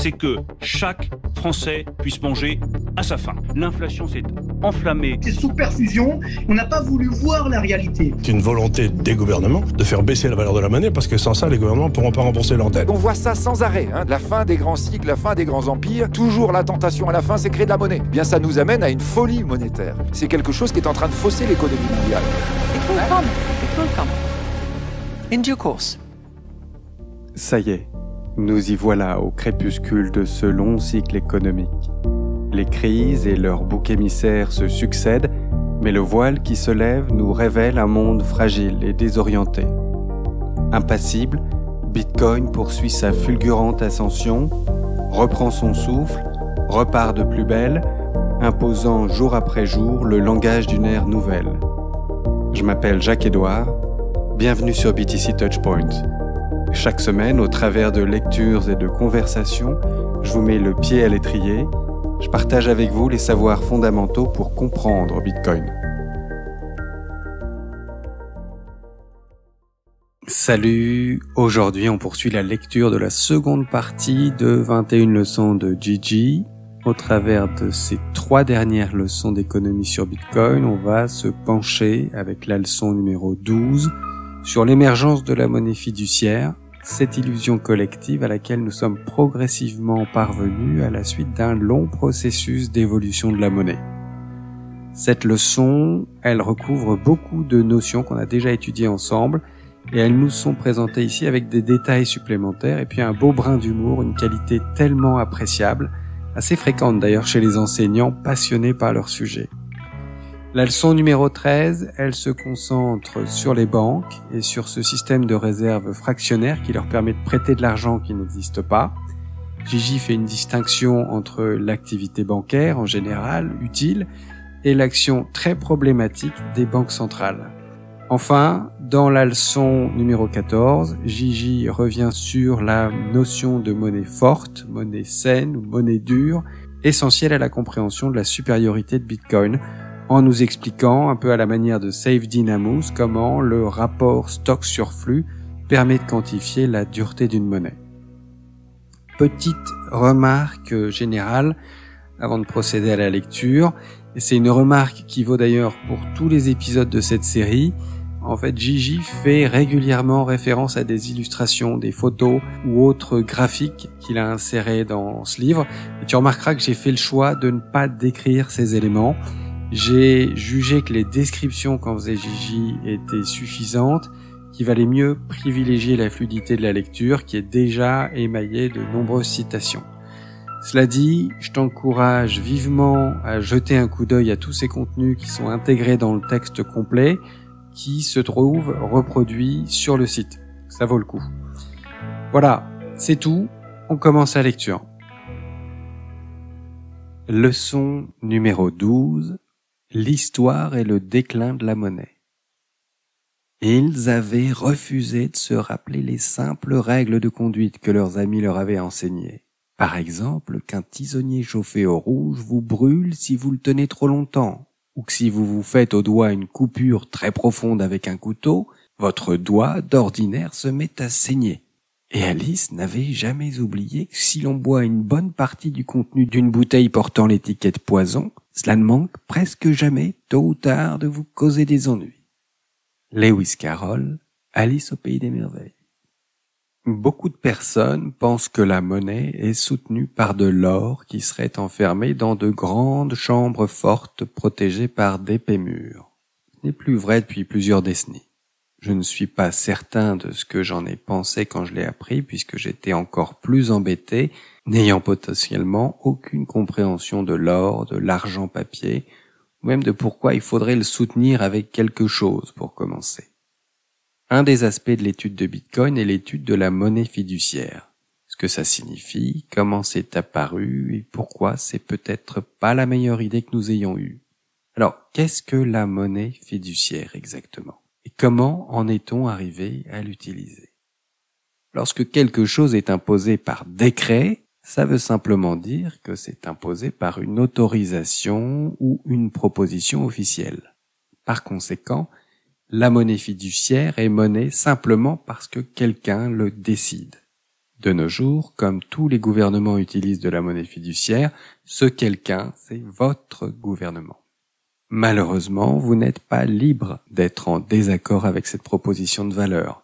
c'est que chaque Français puisse manger à sa faim. L'inflation s'est enflammée. C'est sous perfusion, on n'a pas voulu voir la réalité. C'est une volonté des gouvernements de faire baisser la valeur de la monnaie parce que sans ça, les gouvernements ne pourront pas rembourser leurs dettes. On voit ça sans arrêt, la fin des grands cycles, la fin des grands empires. Toujours la tentation à la fin, c'est créer de la monnaie. Bien, ça nous amène à une folie monétaire. C'est quelque chose qui est en train de fausser l'économie mondiale. It will come. In due course. Ça y est, nous y voilà au crépuscule de ce long cycle économique. Les crises et leurs boucs émissaires se succèdent, mais le voile qui se lève nous révèle un monde fragile et désorienté. Impassible, Bitcoin poursuit sa fulgurante ascension, reprend son souffle, repart de plus belle, imposant jour après jour le langage d'une ère nouvelle. Je m'appelle Jacques-Édouard, bienvenue sur BTC Touchpoint. Chaque semaine, au travers de lectures et de conversations, je vous mets le pied à l'étrier. Je partage avec vous les savoirs fondamentaux pour comprendre Bitcoin. Salut! Aujourd'hui, on poursuit la lecture de la seconde partie de 21 leçons de Gigi. Au travers de ces 3 dernières leçons d'économie sur Bitcoin, on va se pencher avec la leçon numéro 12 sur l'émergence de la monnaie fiduciaire, cette illusion collective à laquelle nous sommes progressivement parvenus à la suite d'un long processus d'évolution de la monnaie. Cette leçon, elle recouvre beaucoup de notions qu'on a déjà étudiées ensemble et elles nous sont présentées ici avec des détails supplémentaires et puis un beau brin d'humour, une qualité tellement appréciable, assez fréquente d'ailleurs chez les enseignants passionnés par leur sujet. La leçon numéro 13, elle se concentre sur les banques et sur ce système de réserve fractionnaire qui leur permet de prêter de l'argent qui n'existe pas. Gigi fait une distinction entre l'activité bancaire en général, utile, et l'action très problématique des banques centrales. Enfin, dans la leçon numéro 14, Gigi revient sur la notion de monnaie forte, monnaie saine ou monnaie dure, essentielle à la compréhension de la supériorité de Bitcoin, en nous expliquant, un peu à la manière de Safe Dynamus, comment le rapport stock-sur-flux permet de quantifier la dureté d'une monnaie. Petite remarque générale avant de procéder à la lecture, et c'est une remarque qui vaut d'ailleurs pour tous les épisodes de cette série. En fait, Gigi fait régulièrement référence à des illustrations, des photos ou autres graphiques qu'il a insérés dans ce livre. Et tu remarqueras que j'ai fait le choix de ne pas décrire ces éléments. J'ai jugé que les descriptions qu'en faisait Gigi étaient suffisantes, qu'il valait mieux privilégier la fluidité de la lecture qui est déjà émaillée de nombreuses citations. Cela dit, je t'encourage vivement à jeter un coup d'œil à tous ces contenus qui sont intégrés dans le texte complet, qui se trouve reproduit sur le site. Ça vaut le coup. Voilà, c'est tout. On commence la lecture. Leçon numéro 12. L'histoire et le déclin de la monnaie. Ils avaient refusé de se rappeler les simples règles de conduite que leurs amis leur avaient enseignées. Par exemple, qu'un tisonnier chauffé au rouge vous brûle si vous le tenez trop longtemps, ou que si vous vous faites au doigt une coupure très profonde avec un couteau, votre doigt d'ordinaire se met à saigner. Et Alice n'avait jamais oublié que si l'on boit une bonne partie du contenu d'une bouteille portant l'étiquette poison, cela ne manque presque jamais, tôt ou tard, de vous causer des ennuis. Lewis Carroll, Alice au pays des merveilles. Beaucoup de personnes pensent que la monnaie est soutenue par de l'or qui serait enfermé dans de grandes chambres fortes protégées par d'épais murs. Ce n'est plus vrai depuis plusieurs décennies. Je ne suis pas certain de ce que j'en ai pensé quand je l'ai appris puisque j'étais encore plus embêté, n'ayant potentiellement aucune compréhension de l'or, de l'argent papier, ou même de pourquoi il faudrait le soutenir avec quelque chose pour commencer. Un des aspects de l'étude de Bitcoin est l'étude de la monnaie fiduciaire. Ce que ça signifie, comment c'est apparu et pourquoi c'est peut-être pas la meilleure idée que nous ayons eue. Alors, qu'est-ce que la monnaie fiduciaire exactement? Et comment en est-on arrivé à l'utiliser? Lorsque quelque chose est imposé par décret, ça veut simplement dire que c'est imposé par une autorisation ou une proposition officielle. Par conséquent, la monnaie fiduciaire est monnaie simplement parce que quelqu'un le décide. De nos jours, comme tous les gouvernements utilisent de la monnaie fiduciaire, ce quelqu'un, c'est votre gouvernement. Malheureusement, vous n'êtes pas libre d'être en désaccord avec cette proposition de valeur.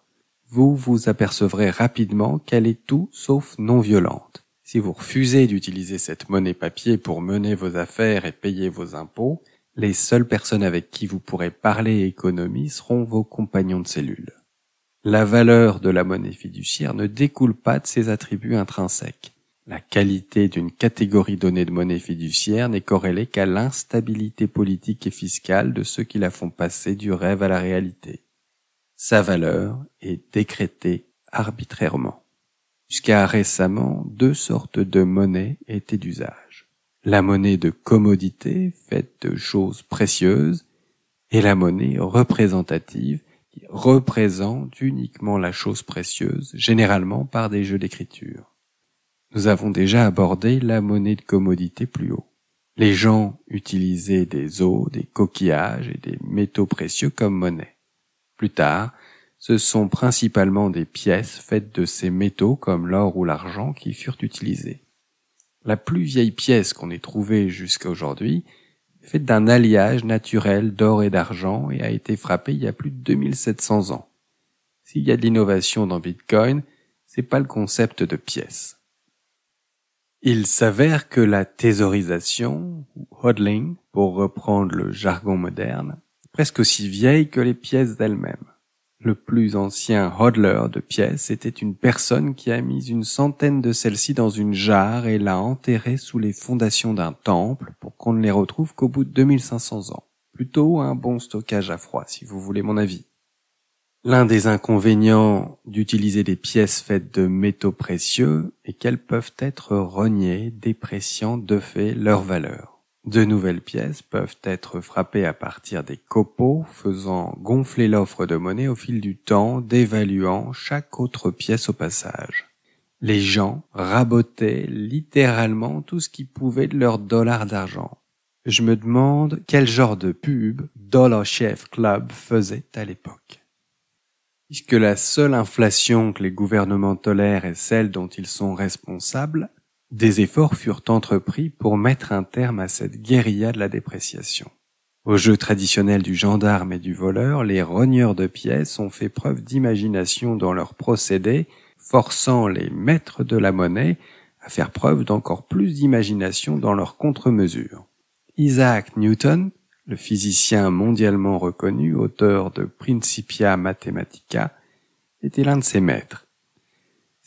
Vous vous apercevrez rapidement qu'elle est tout sauf non violente. Si vous refusez d'utiliser cette monnaie papier pour mener vos affaires et payer vos impôts, les seules personnes avec qui vous pourrez parler économie seront vos compagnons de cellule. La valeur de la monnaie fiduciaire ne découle pas de ses attributs intrinsèques. La qualité d'une catégorie donnée de monnaie fiduciaire n'est corrélée qu'à l'instabilité politique et fiscale de ceux qui la font passer du rêve à la réalité. Sa valeur est décrétée arbitrairement. Jusqu'à récemment, 2 sortes de monnaie étaient d'usage. La monnaie de commodité, faite de choses précieuses, et la monnaie représentative, qui représente uniquement la chose précieuse, généralement par des jeux d'écriture. Nous avons déjà abordé la monnaie de commodité plus haut. Les gens utilisaient des os, des coquillages et des métaux précieux comme monnaie. Plus tard, ce sont principalement des pièces faites de ces métaux comme l'or ou l'argent qui furent utilisées. La plus vieille pièce qu'on ait trouvée jusqu'à aujourd'hui est faite d'un alliage naturel d'or et d'argent et a été frappée il y a plus de 2700 ans. S'il y a de l'innovation dans Bitcoin, c'est pas le concept de pièce. Il s'avère que la thésaurisation, ou hodling, pour reprendre le jargon moderne, est presque aussi vieille que les pièces elles-mêmes. Le plus ancien hodler de pièces était une personne qui a mis une centaine de celles-ci dans une jarre et l'a enterrée sous les fondations d'un temple pour qu'on ne les retrouve qu'au bout de 2500 ans. Plutôt un bon stockage à froid, si vous voulez mon avis. L'un des inconvénients d'utiliser des pièces faites de métaux précieux est qu'elles peuvent être rognées, dépréciant de fait leur valeur. De nouvelles pièces peuvent être frappées à partir des copeaux, faisant gonfler l'offre de monnaie au fil du temps, dévaluant chaque autre pièce au passage. Les gens rabotaient littéralement tout ce qui pouvait de leur dollar d'argent. Je me demande quel genre de pub Dollar Shave Club faisait à l'époque. Puisque la seule inflation que les gouvernements tolèrent est celle dont ils sont responsables, des efforts furent entrepris pour mettre un terme à cette guérilla de la dépréciation. Au jeu traditionnel du gendarme et du voleur, les rogneurs de pièces ont fait preuve d'imagination dans leurs procédés, forçant les maîtres de la monnaie à faire preuve d'encore plus d'imagination dans leurs contre-mesures. Isaac Newton, le physicien mondialement reconnu, auteur de Principia Mathematica, était l'un de ses maîtres.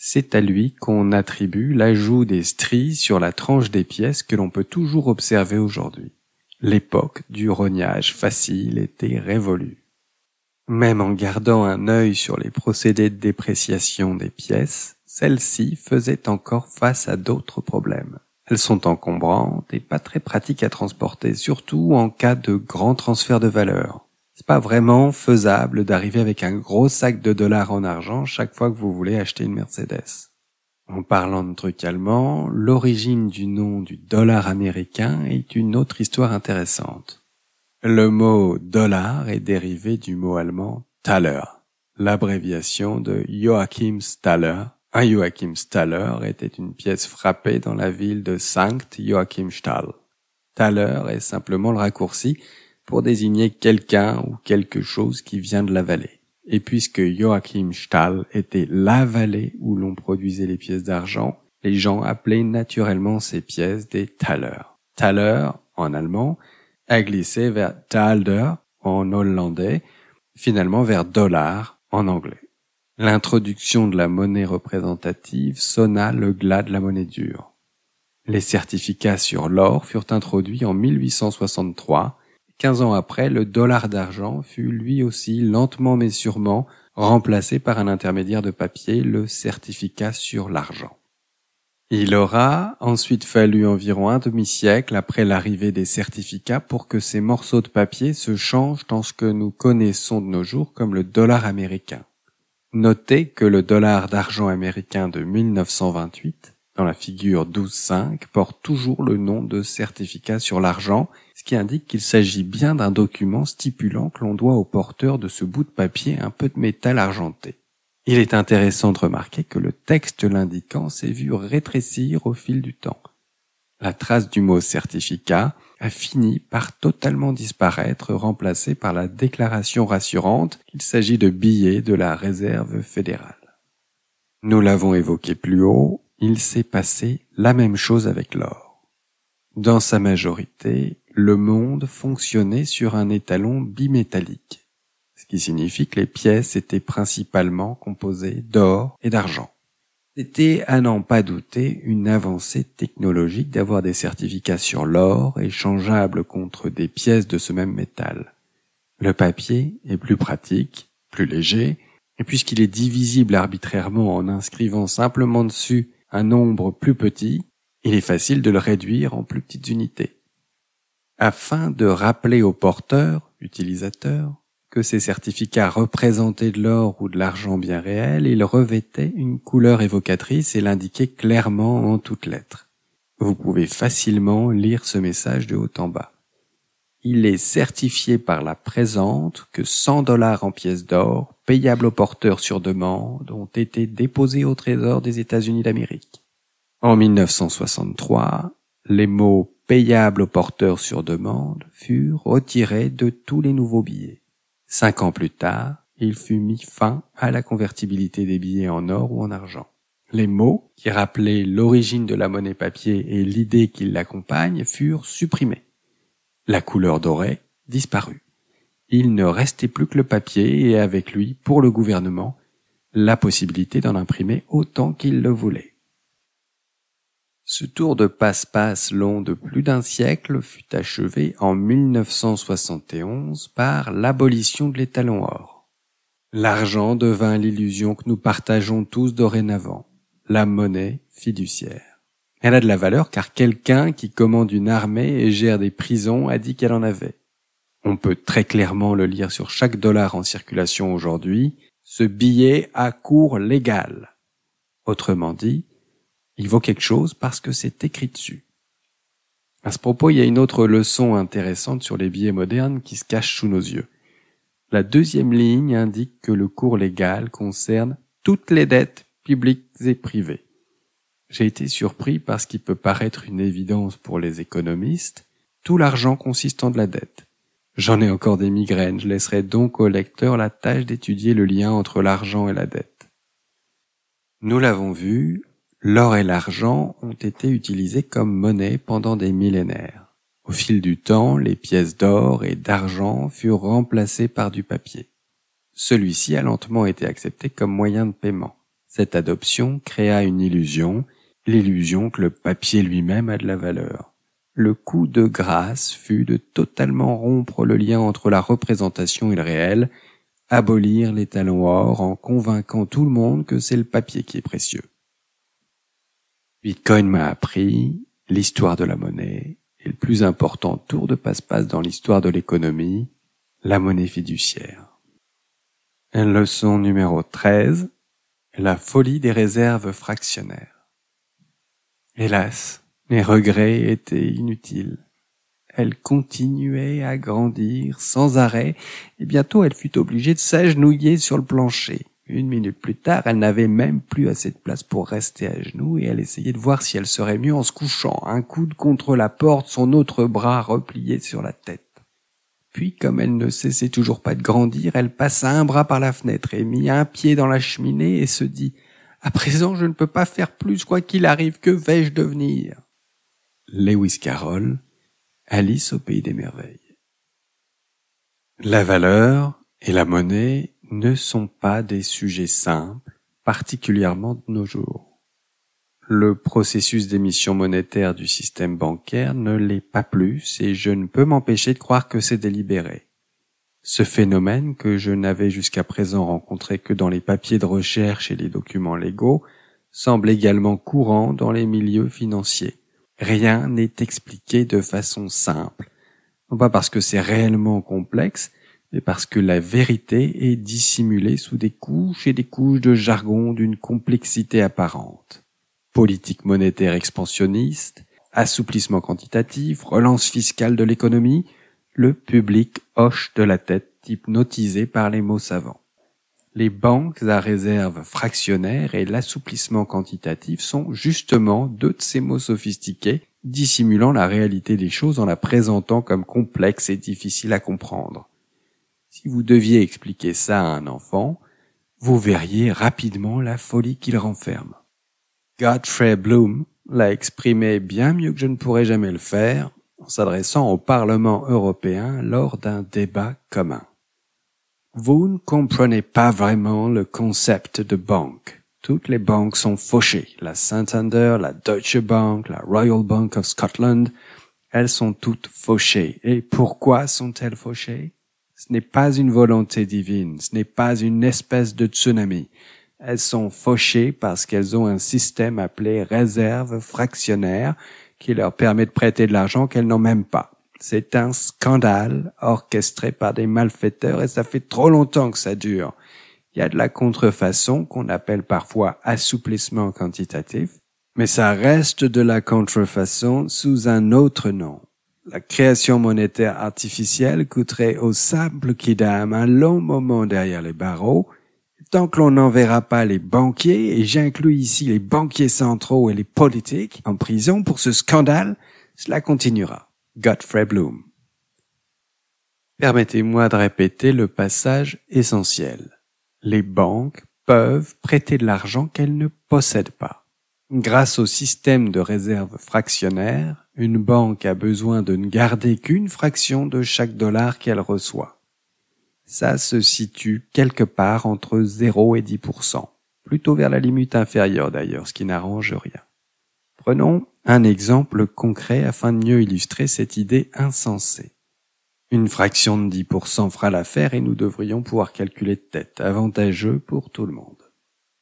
C'est à lui qu'on attribue l'ajout des stries sur la tranche des pièces que l'on peut toujours observer aujourd'hui. L'époque du rognage facile était révolue. Même en gardant un œil sur les procédés de dépréciation des pièces, celles-ci faisaient encore face à d'autres problèmes. Elles sont encombrantes et pas très pratiques à transporter, surtout en cas de grand transfert de valeur. C'est pas vraiment faisable d'arriver avec un gros sac de dollars en argent chaque fois que vous voulez acheter une Mercedes. En parlant de trucs allemands, l'origine du nom du dollar américain est une autre histoire intéressante. Le mot dollar est dérivé du mot allemand Thaler, l'abréviation de Joachim's Thaler. Un Joachim's Thaler était une pièce frappée dans la ville de Sankt Joachimsthal. Thaler est simplement le raccourci pour désigner quelqu'un ou quelque chose qui vient de la vallée. Et puisque Joachimsthal était la vallée où l'on produisait les pièces d'argent, les gens appelaient naturellement ces pièces des Thaler. Thaler, en allemand, a glissé vers Thalder, en hollandais, finalement vers dollar, en anglais. L'introduction de la monnaie représentative sonna le glas de la monnaie dure. Les certificats sur l'or furent introduits en 1863. 15 ans après, le dollar d'argent fut lui aussi lentement mais sûrement remplacé par un intermédiaire de papier, le certificat sur l'argent. Il aura ensuite fallu environ un demi-siècle après l'arrivée des certificats pour que ces morceaux de papier se changent en ce que nous connaissons de nos jours comme le dollar américain. Notez que le dollar d'argent américain de 1928, dans la figure 12,5, porte toujours le nom de certificat sur l'argent, ce qui indique qu'il s'agit bien d'un document stipulant que l'on doit au porteur de ce bout de papier un peu de métal argenté. Il est intéressant de remarquer que le texte l'indiquant s'est vu rétrécir au fil du temps. La trace du mot certificat a fini par totalement disparaître, remplacée par la déclaration rassurante qu'il s'agit de billets de la Réserve fédérale. Nous l'avons évoqué plus haut, il s'est passé la même chose avec l'or. Dans sa majorité, le monde fonctionnait sur un étalon bimétallique, ce qui signifie que les pièces étaient principalement composées d'or et d'argent. C'était, à n'en pas douter, une avancée technologique d'avoir des certificats sur l'or échangeables contre des pièces de ce même métal. Le papier est plus pratique, plus léger, et puisqu'il est divisible arbitrairement en inscrivant simplement dessus un nombre plus petit, il est facile de le réduire en plus petites unités. Afin de rappeler aux porteurs, utilisateurs, que ces certificats représentaient de l'or ou de l'argent bien réel, ils revêtaient une couleur évocatrice et l'indiquaient clairement en toutes lettres. Vous pouvez facilement lire ce message de haut en bas. Il est certifié par la présente que 100 $ en pièces d'or, payables aux porteurs sur demande, ont été déposés au Trésor des États-Unis d'Amérique. En 1963, les mots « payables aux porteurs sur demande » furent retirés de tous les nouveaux billets. 5 ans plus tard, il fut mis fin à la convertibilité des billets en or ou en argent. Les mots, qui rappelaient l'origine de la monnaie papier et l'idée qui l'accompagne, furent supprimés. La couleur dorée disparut. Il ne restait plus que le papier et avec lui, pour le gouvernement, la possibilité d'en imprimer autant qu'il le voulait. Ce tour de passe-passe long de plus d'un siècle fut achevé en 1971 par l'abolition de l'étalon or. L'argent devint l'illusion que nous partageons tous dorénavant, la monnaie fiduciaire. Elle a de la valeur car quelqu'un qui commande une armée et gère des prisons a dit qu'elle en avait. On peut très clairement le lire sur chaque dollar en circulation aujourd'hui, ce billet a cours légal. Autrement dit, il vaut quelque chose parce que c'est écrit dessus. À ce propos, il y a une autre leçon intéressante sur les billets modernes qui se cache sous nos yeux. La deuxième ligne indique que le cours légal concerne toutes les dettes publiques et privées. J'ai été surpris par ce qui peut paraître une évidence pour les économistes, tout l'argent consistant de la dette. J'en ai encore des migraines, je laisserai donc au lecteur la tâche d'étudier le lien entre l'argent et la dette. Nous l'avons vu, l'or et l'argent ont été utilisés comme monnaie pendant des millénaires. Au fil du temps, les pièces d'or et d'argent furent remplacées par du papier. Celui-ci a lentement été accepté comme moyen de paiement. Cette adoption créa une illusion, l'illusion que le papier lui-même a de la valeur. Le coup de grâce fut de totalement rompre le lien entre la représentation et le réel, abolir l'étalon or en convainquant tout le monde que c'est le papier qui est précieux. Bitcoin m'a appris l'histoire de la monnaie et le plus important tour de passe-passe dans l'histoire de l'économie, la monnaie fiduciaire. Leçon numéro 13, la folie des réserves fractionnaires. Hélas, les regrets étaient inutiles. Elle continuait à grandir sans arrêt et bientôt elle fut obligée de s'agenouiller sur le plancher. 1 minute plus tard, elle n'avait même plus assez de place pour rester à genoux et elle essayait de voir si elle serait mieux en se couchant, un coude contre la porte, son autre bras replié sur la tête. Puis, comme elle ne cessait toujours pas de grandir, elle passa un bras par la fenêtre et mit un pied dans la cheminée et se dit « À présent, je ne peux pas faire plus, quoi qu'il arrive, que vais-je devenir ?» Lewis Carroll, Alice au pays des merveilles. La valeur et la monnaie ne sont pas des sujets simples, particulièrement de nos jours. Le processus d'émission monétaire du système bancaire ne l'est pas plus et je ne peux m'empêcher de croire que c'est délibéré. Ce phénomène, que je n'avais jusqu'à présent rencontré que dans les papiers de recherche et les documents légaux, semble également courant dans les milieux financiers. Rien n'est expliqué de façon simple, non pas parce que c'est réellement complexe, mais parce que la vérité est dissimulée sous des couches et des couches de jargon d'une complexité apparente. Politique monétaire expansionniste, assouplissement quantitatif, relance fiscale de l'économie, le public hoche de la tête hypnotisé par les mots savants. Les banques à réserve fractionnaire et l'assouplissement quantitatif sont justement deux de ces mots sophistiqués dissimulant la réalité des choses en la présentant comme complexe et difficile à comprendre. Si vous deviez expliquer ça à un enfant, vous verriez rapidement la folie qu'il renferme. Godfrey Bloom l'a exprimé bien mieux que je ne pourrais jamais le faire en s'adressant au Parlement européen lors d'un débat commun. Vous ne comprenez pas vraiment le concept de banque. Toutes les banques sont fauchées. La Santander, la Deutsche Bank, la Royal Bank of Scotland, elles sont toutes fauchées. Et pourquoi sont-elles fauchées? Ce n'est pas une volonté divine, ce n'est pas une espèce de tsunami. Elles sont fauchées parce qu'elles ont un système appelé réserve fractionnaire qui leur permet de prêter de l'argent qu'elles n'ont même pas. C'est un scandale orchestré par des malfaiteurs et ça fait trop longtemps que ça dure. Il y a de la contrefaçon qu'on appelle parfois assouplissement quantitatif, mais ça reste de la contrefaçon sous un autre nom. La création monétaire artificielle coûterait au simple kidam un long moment derrière les barreaux. Tant que l'on n'enverra pas les banquiers, et j'inclus ici les banquiers centraux et les politiques, en prison pour ce scandale, cela continuera. Godfrey Bloom. Permettez-moi de répéter le passage essentiel. Les banques peuvent prêter de l'argent qu'elles ne possèdent pas. Grâce au système de réserve fractionnaire, une banque a besoin de ne garder qu'une fraction de chaque dollar qu'elle reçoit. Ça se situe quelque part entre 0 et 10%, plutôt vers la limite inférieure d'ailleurs, ce qui n'arrange rien. Prenons un exemple concret afin de mieux illustrer cette idée insensée. Une fraction de 10% fera l'affaire et nous devrions pouvoir calculer de tête, avantageux pour tout le monde.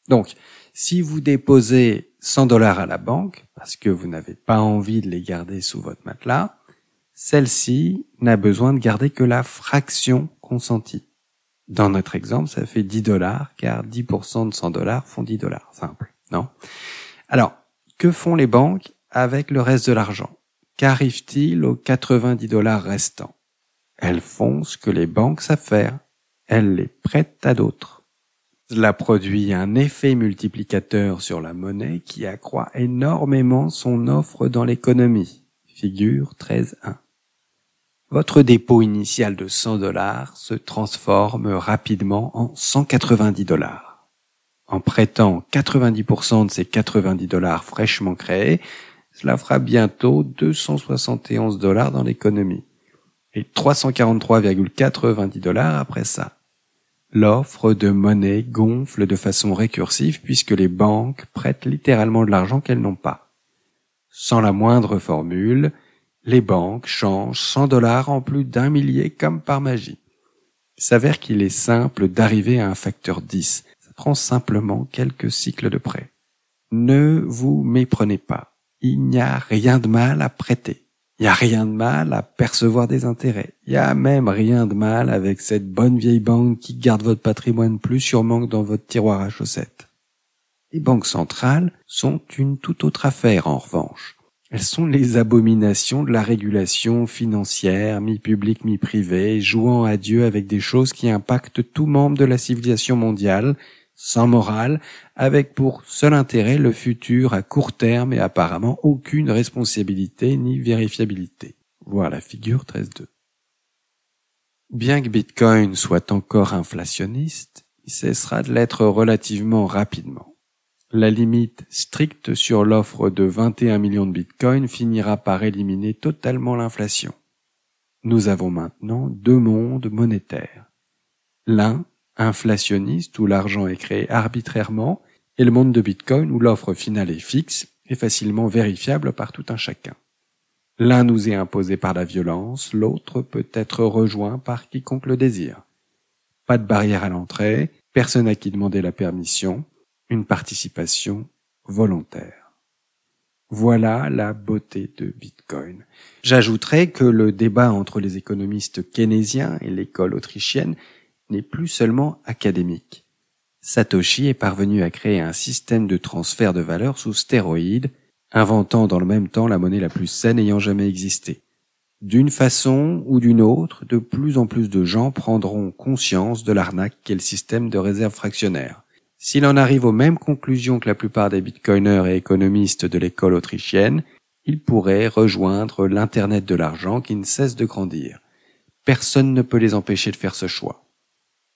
Donc, si vous déposez 100 dollars à la banque, parce que vous n'avez pas envie de les garder sous votre matelas, celle-ci n'a besoin de garder que la fraction consentie. Dans notre exemple, ça fait 10 dollars, car 10% de 100 dollars font 10 dollars. Simple, non? Alors, que font les banques avec le reste de l'argent? Qu'arrive-t-il aux 90 dollars restants? Elles font ce que les banques savent faire. Elles les prêtent à d'autres. Cela produit un effet multiplicateur sur la monnaie qui accroît énormément son offre dans l'économie. Figure 13.1. Votre dépôt initial de 100 dollars se transforme rapidement en 190 dollars. En prêtant 90% de ces 90 dollars fraîchement créés, cela fera bientôt 271 dollars dans l'économie. Et 343,90 dollars après ça. L'offre de monnaie gonfle de façon récursive puisque les banques prêtent littéralement de l'argent qu'elles n'ont pas. Sans la moindre formule, les banques changent 100 dollars en plus d'1 millier comme par magie. Il s'avère qu'il est simple d'arriver à un facteur 10. Ça prend simplement quelques cycles de prêt. Ne vous méprenez pas. Il n'y a rien de mal à prêter. Il n'y a rien de mal à percevoir des intérêts. Il n'y a même rien de mal avec cette bonne vieille banque qui garde votre patrimoine plus sûrement que dans votre tiroir à chaussettes. Les banques centrales sont une toute autre affaire en revanche. Elles sont les abominations de la régulation financière, mi-publique, mi-privée, jouant à Dieu avec des choses qui impactent tout membre de la civilisation mondiale, sans morale, avec pour seul intérêt le futur à court terme et apparemment aucune responsabilité ni vérifiabilité. Voir la figure 13.2. Bien que Bitcoin soit encore inflationniste, il cessera de l'être relativement rapidement. La limite stricte sur l'offre de 21 millions de Bitcoin finira par éliminer totalement l'inflation. Nous avons maintenant deux mondes monétaires. L'un, inflationniste, où l'argent est créé arbitrairement, et le monde de Bitcoin où l'offre finale est fixe et facilement vérifiable par tout un chacun. L'un nous est imposé par la violence, l'autre peut être rejoint par quiconque le désire. Pas de barrière à l'entrée, personne à qui demander la permission, une participation volontaire. Voilà la beauté de Bitcoin. J'ajouterai que le débat entre les économistes keynésiens et l'école autrichienne n'est plus seulement académique. Satoshi est parvenu à créer un système de transfert de valeur sous stéroïdes, inventant dans le même temps la monnaie la plus saine ayant jamais existé. D'une façon ou d'une autre, de plus en plus de gens prendront conscience de l'arnaque qu'est le système de réserve fractionnaire. S'il en arrive aux mêmes conclusions que la plupart des bitcoiners et économistes de l'école autrichienne, ils pourraient rejoindre l'Internet de l'argent qui ne cesse de grandir. Personne ne peut les empêcher de faire ce choix.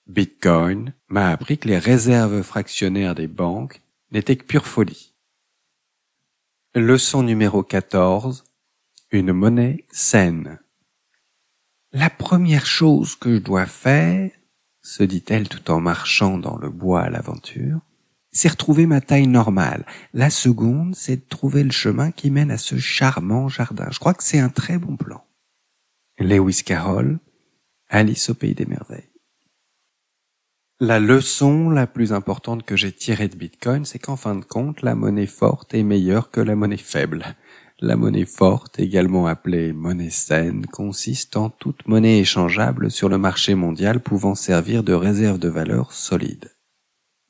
Bitcoin m'a appris que les réserves fractionnaires des banques n'étaient que pure folie. Leçon numéro 14. Une monnaie saine. La première chose que je dois faire, se dit-elle tout en marchant dans le bois à l'aventure, c'est retrouver ma taille normale. La seconde, c'est de trouver le chemin qui mène à ce charmant jardin. Je crois que c'est un très bon plan. Lewis Carroll, Alice au pays des merveilles. La leçon la plus importante que j'ai tirée de Bitcoin, c'est qu'en fin de compte, la monnaie forte est meilleure que la monnaie faible. La monnaie forte, également appelée monnaie saine, consiste en toute monnaie échangeable sur le marché mondial pouvant servir de réserve de valeur solide.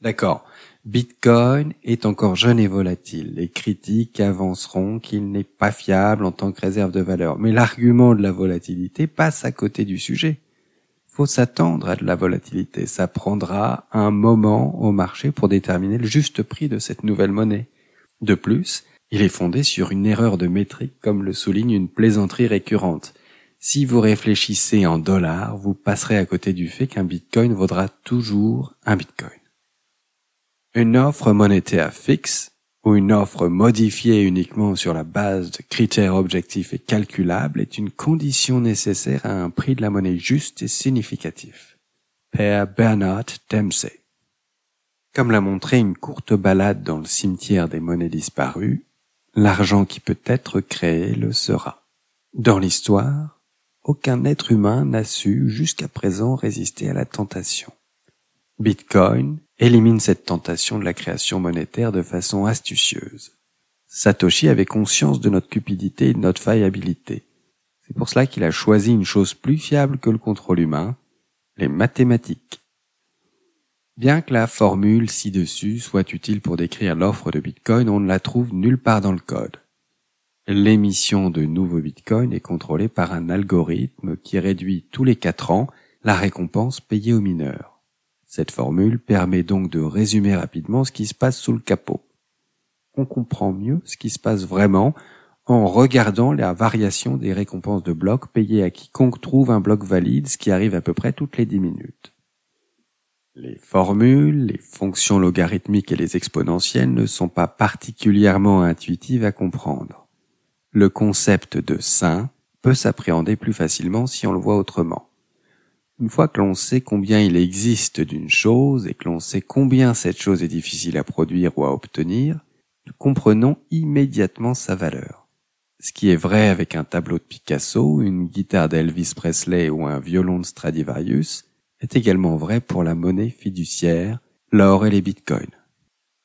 D'accord, Bitcoin est encore jeune et volatile. Les critiques avanceront qu'il n'est pas fiable en tant que réserve de valeur. Mais l'argument de la volatilité passe à côté du sujet. Faut s'attendre à de la volatilité. Ça prendra un moment au marché pour déterminer le juste prix de cette nouvelle monnaie. De plus, il est fondé sur une erreur de métrique, comme le souligne une plaisanterie récurrente. Si vous réfléchissez en dollars, vous passerez à côté du fait qu'un bitcoin vaudra toujours un bitcoin. Une offre monétaire fixe, ou une offre modifiée uniquement sur la base de critères objectifs et calculables est une condition nécessaire à un prix de la monnaie juste et significatif. Père Bernard Dempsey. Comme l'a montré une courte balade dans le cimetière des monnaies disparues, l'argent qui peut être créé le sera. Dans l'histoire, aucun être humain n'a su jusqu'à présent résister à la tentation. Bitcoin élimine cette tentation de la création monétaire de façon astucieuse. Satoshi avait conscience de notre cupidité et de notre faillibilité. C'est pour cela qu'il a choisi une chose plus fiable que le contrôle humain, les mathématiques. Bien que la formule ci-dessus soit utile pour décrire l'offre de Bitcoin, on ne la trouve nulle part dans le code. L'émission de nouveaux Bitcoins est contrôlée par un algorithme qui réduit tous les 4 ans la récompense payée aux mineurs. Cette formule permet donc de résumer rapidement ce qui se passe sous le capot. On comprend mieux ce qui se passe vraiment en regardant la variation des récompenses de blocs payées à quiconque trouve un bloc valide, ce qui arrive à peu près toutes les 10 minutes. Les formules, les fonctions logarithmiques et les exponentielles ne sont pas particulièrement intuitives à comprendre. Le concept de sain peut s'appréhender plus facilement si on le voit autrement. Une fois que l'on sait combien il existe d'une chose et que l'on sait combien cette chose est difficile à produire ou à obtenir, nous comprenons immédiatement sa valeur. Ce qui est vrai avec un tableau de Picasso, une guitare d'Elvis Presley ou un violon de Stradivarius est également vrai pour la monnaie fiduciaire, l'or et les bitcoins.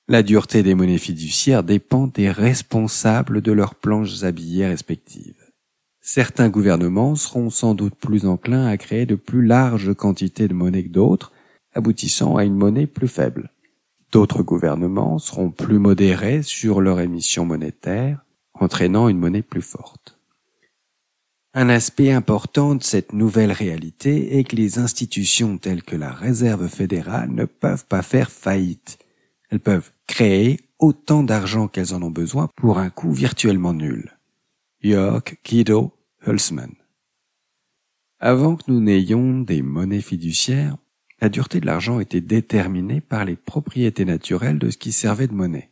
La dureté des monnaies fiduciaires dépend des responsables de leurs planches à billets respectives. Certains gouvernements seront sans doute plus enclins à créer de plus larges quantités de monnaie que d'autres, aboutissant à une monnaie plus faible. D'autres gouvernements seront plus modérés sur leur émission monétaire, entraînant une monnaie plus forte. Un aspect important de cette nouvelle réalité est que les institutions telles que la Réserve fédérale ne peuvent pas faire faillite. Elles peuvent créer autant d'argent qu'elles en ont besoin pour un coût virtuellement nul. Jörg Guido Hülsmann. Avant que nous n'ayons des monnaies fiduciaires, la dureté de l'argent était déterminée par les propriétés naturelles de ce qui servait de monnaie.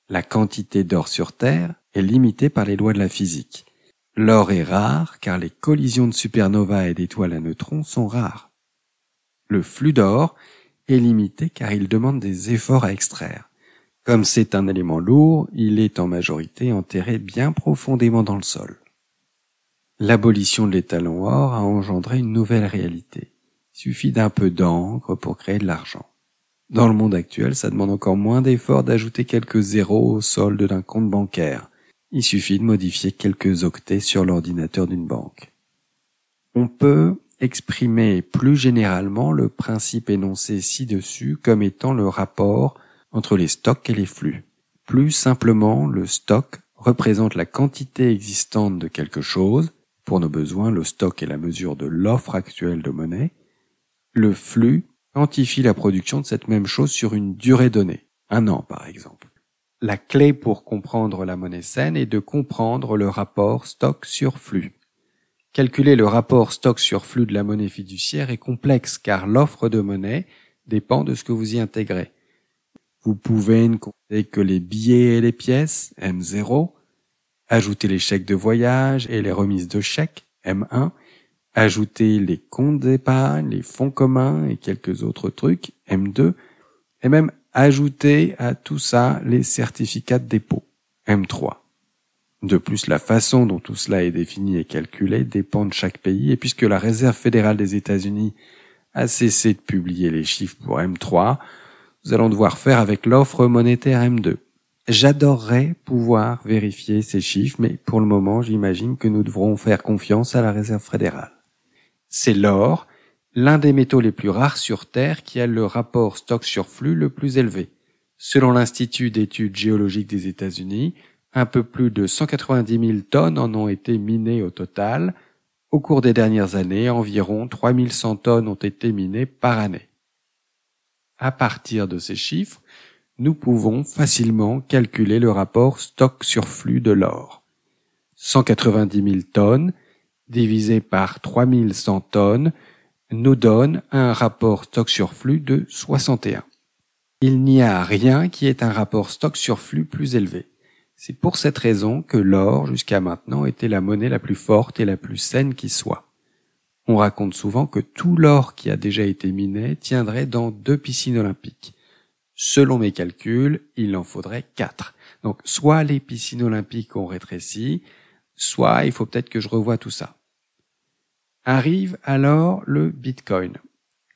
La quantité d'or sur Terre est limitée par les lois de la physique. L'or est rare car les collisions de supernovas et d'étoiles à neutrons sont rares. Le flux d'or est limité car il demande des efforts à extraire. Comme c'est un élément lourd, il est en majorité enterré bien profondément dans le sol. L'abolition de l'étalon or a engendré une nouvelle réalité. Il suffit d'un peu d'encre pour créer de l'argent. Dans le monde actuel, ça demande encore moins d'efforts d'ajouter quelques zéros au solde d'un compte bancaire. Il suffit de modifier quelques octets sur l'ordinateur d'une banque. On peut exprimer plus généralement le principe énoncé ci-dessus comme étant le rapport entre les stocks et les flux. Plus simplement, le stock représente la quantité existante de quelque chose, Pour nos besoins, le stock est la mesure de l'offre actuelle de monnaie. Le flux quantifie la production de cette même chose sur une durée donnée, 1 an par exemple. La clé pour comprendre la monnaie saine est de comprendre le rapport stock sur flux. Calculer le rapport stock sur flux de la monnaie fiduciaire est complexe car l'offre de monnaie dépend de ce que vous y intégrez. Vous pouvez ne compter que les billets et les pièces, M0, ajouter les chèques de voyage et les remises de chèques, M1, ajouter les comptes d'épargne, les fonds communs et quelques autres trucs, M2, et même ajouter à tout ça les certificats de dépôt, M3. De plus, la façon dont tout cela est défini et calculé dépend de chaque pays, et puisque la Réserve fédérale des États-Unis a cessé de publier les chiffres pour M3, nous allons devoir faire avec l'offre monétaire M2. J'adorerais pouvoir vérifier ces chiffres, mais pour le moment, j'imagine que nous devrons faire confiance à la Réserve fédérale. C'est l'or, l'un des métaux les plus rares sur Terre qui a le rapport stock sur flux le plus élevé. Selon l'Institut d'études géologiques des États-Unis, un peu plus de 190 000 tonnes en ont été minées au total. Au cours des dernières années, environ 3100 tonnes ont été minées par année. À partir de ces chiffres, nous pouvons facilement calculer le rapport stock sur flux de l'or. 190 000 tonnes divisé par 3100 tonnes nous donne un rapport stock sur flux de 61. Il n'y a rien qui ait un rapport stock sur flux plus élevé. C'est pour cette raison que l'or, jusqu'à maintenant, était la monnaie la plus forte et la plus saine qui soit. On raconte souvent que tout l'or qui a déjà été miné tiendrait dans 2 piscines olympiques. Selon mes calculs, il en faudrait 4. Donc, soit les piscines olympiques ont rétréci, soit il faut peut-être que je revoie tout ça. Arrive alors le Bitcoin.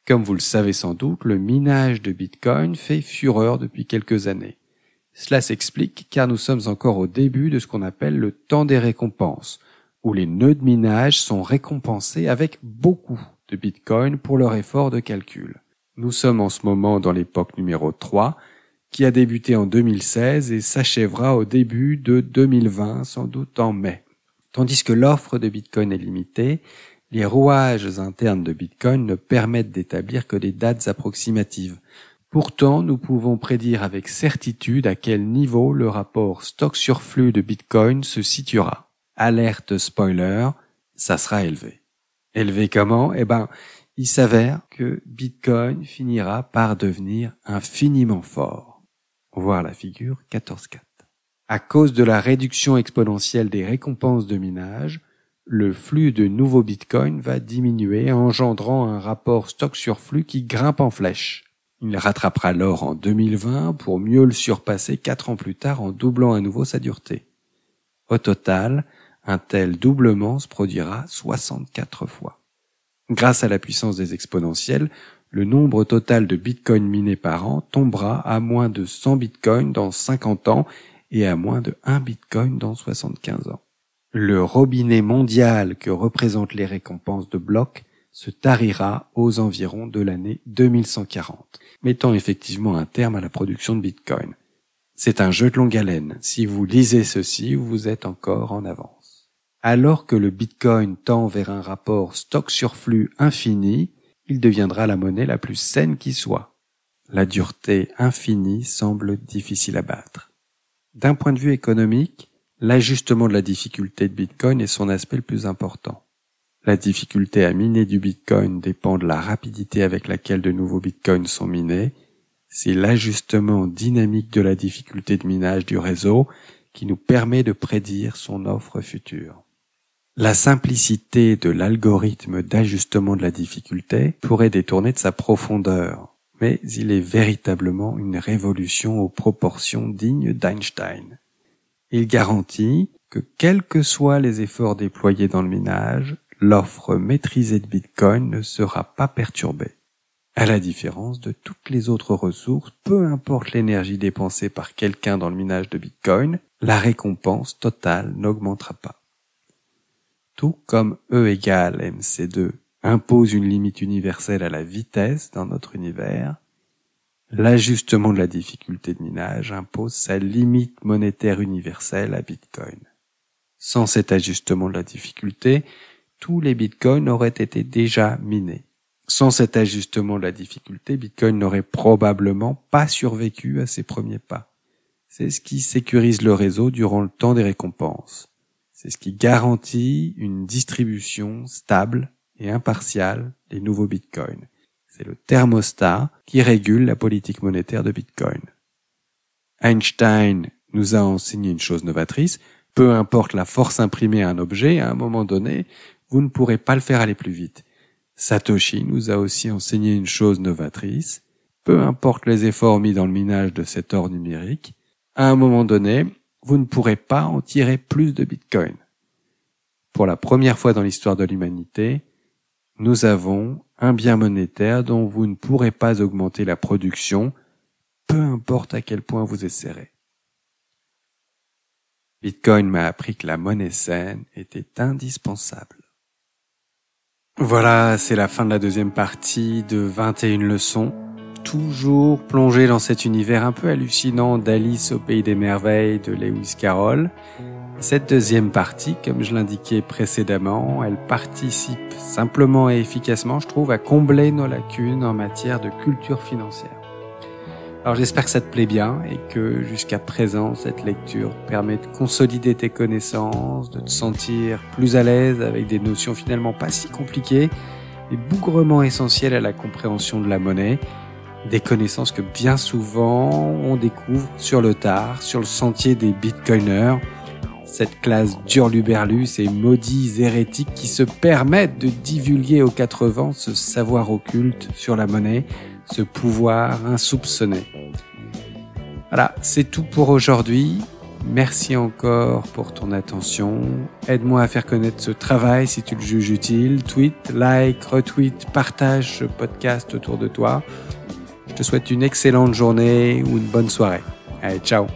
Comme vous le savez sans doute, le minage de Bitcoin fait fureur depuis quelques années. Cela s'explique car nous sommes encore au début de ce qu'on appelle le temps des récompenses, où les nœuds de minage sont récompensés avec beaucoup de Bitcoin pour leur effort de calcul. Nous sommes en ce moment dans l'époque numéro 3, qui a débuté en 2016 et s'achèvera au début de 2020, sans doute en mai. Tandis que l'offre de Bitcoin est limitée, les rouages internes de Bitcoin ne permettent d'établir que des dates approximatives. Pourtant, nous pouvons prédire avec certitude à quel niveau le rapport stock sur flux de Bitcoin se situera. Alerte spoiler, ça sera élevé. Élevé comment? Il s'avère que Bitcoin finira par devenir infiniment fort. Voir la figure 14.4. À cause de la réduction exponentielle des récompenses de minage, le flux de nouveaux Bitcoin va diminuer, engendrant un rapport stock sur flux qui grimpe en flèche. Il rattrapera l'or en 2020 pour mieux le surpasser 4 ans plus tard en doublant à nouveau sa dureté. Au total, un tel doublement se produira 64 fois. Grâce à la puissance des exponentielles, le nombre total de bitcoins minés par an tombera à moins de 100 bitcoins dans 50 ans et à moins de 1 bitcoin dans 75 ans. Le robinet mondial que représentent les récompenses de blocs se tarira aux environs de l'année 2140, mettant effectivement un terme à la production de bitcoin. C'est un jeu de longue haleine. Si vous lisez ceci, vous êtes encore en avance. Alors que le bitcoin tend vers un rapport stock sur flux infini, il deviendra la monnaie la plus saine qui soit. La dureté infinie semble difficile à battre. D'un point de vue économique, l'ajustement de la difficulté de Bitcoin est son aspect le plus important. La difficulté à miner du Bitcoin dépend de la rapidité avec laquelle de nouveaux Bitcoins sont minés. C'est l'ajustement dynamique de la difficulté de minage du réseau qui nous permet de prédire son offre future. La simplicité de l'algorithme d'ajustement de la difficulté pourrait détourner de sa profondeur, mais il est véritablement une révolution aux proportions dignes d'Einstein. Il garantit que quels que soient les efforts déployés dans le minage, l'offre maîtrisée de Bitcoin ne sera pas perturbée. À la différence de toutes les autres ressources, peu importe l'énergie dépensée par quelqu'un dans le minage de Bitcoin, la récompense totale n'augmentera pas. Tout comme E égale MC2 impose une limite universelle à la vitesse dans notre univers, l'ajustement de la difficulté de minage impose sa limite monétaire universelle à Bitcoin. Sans cet ajustement de la difficulté, tous les bitcoins auraient été déjà minés. Sans cet ajustement de la difficulté, Bitcoin n'aurait probablement pas survécu à ses premiers pas. C'est ce qui sécurise le réseau durant le temps des récompenses. C'est ce qui garantit une distribution stable et impartiale des nouveaux bitcoins. C'est le thermostat qui régule la politique monétaire de Bitcoin. Einstein nous a enseigné une chose novatrice. Peu importe la force imprimée à un objet, à un moment donné, vous ne pourrez pas le faire aller plus vite. Satoshi nous a aussi enseigné une chose novatrice. Peu importe les efforts mis dans le minage de cet or numérique, à un moment donné, vous ne pourrez pas en tirer plus de Bitcoin. Pour la première fois dans l'histoire de l'humanité, nous avons un bien monétaire dont vous ne pourrez pas augmenter la production, peu importe à quel point vous essaierez. Bitcoin m'a appris que la monnaie saine était indispensable. Voilà, c'est la fin de la deuxième partie de 21 leçons. Toujours plongé dans cet univers un peu hallucinant d'Alice au pays des merveilles de Lewis Carroll. Cette deuxième partie, comme je l'indiquais précédemment, elle participe simplement et efficacement, je trouve, à combler nos lacunes en matière de culture financière. Alors j'espère que ça te plaît bien et que jusqu'à présent, cette lecture permet de consolider tes connaissances, de te sentir plus à l'aise avec des notions finalement pas si compliquées, mais bougrement essentielles à la compréhension de la monnaie, des connaissances que bien souvent on découvre sur le tard, sur le sentier des bitcoiners, cette classe d'hurluberlus et maudits hérétiques qui se permettent de divulguer aux quatre vents ce savoir occulte sur la monnaie, ce pouvoir insoupçonné. Voilà, c'est tout pour aujourd'hui. Merci encore pour ton attention. Aide-moi à faire connaître ce travail si tu le juges utile. Tweet, like, retweet, partage ce podcast autour de toi. Je te souhaite une excellente journée ou une bonne soirée. Allez, ciao!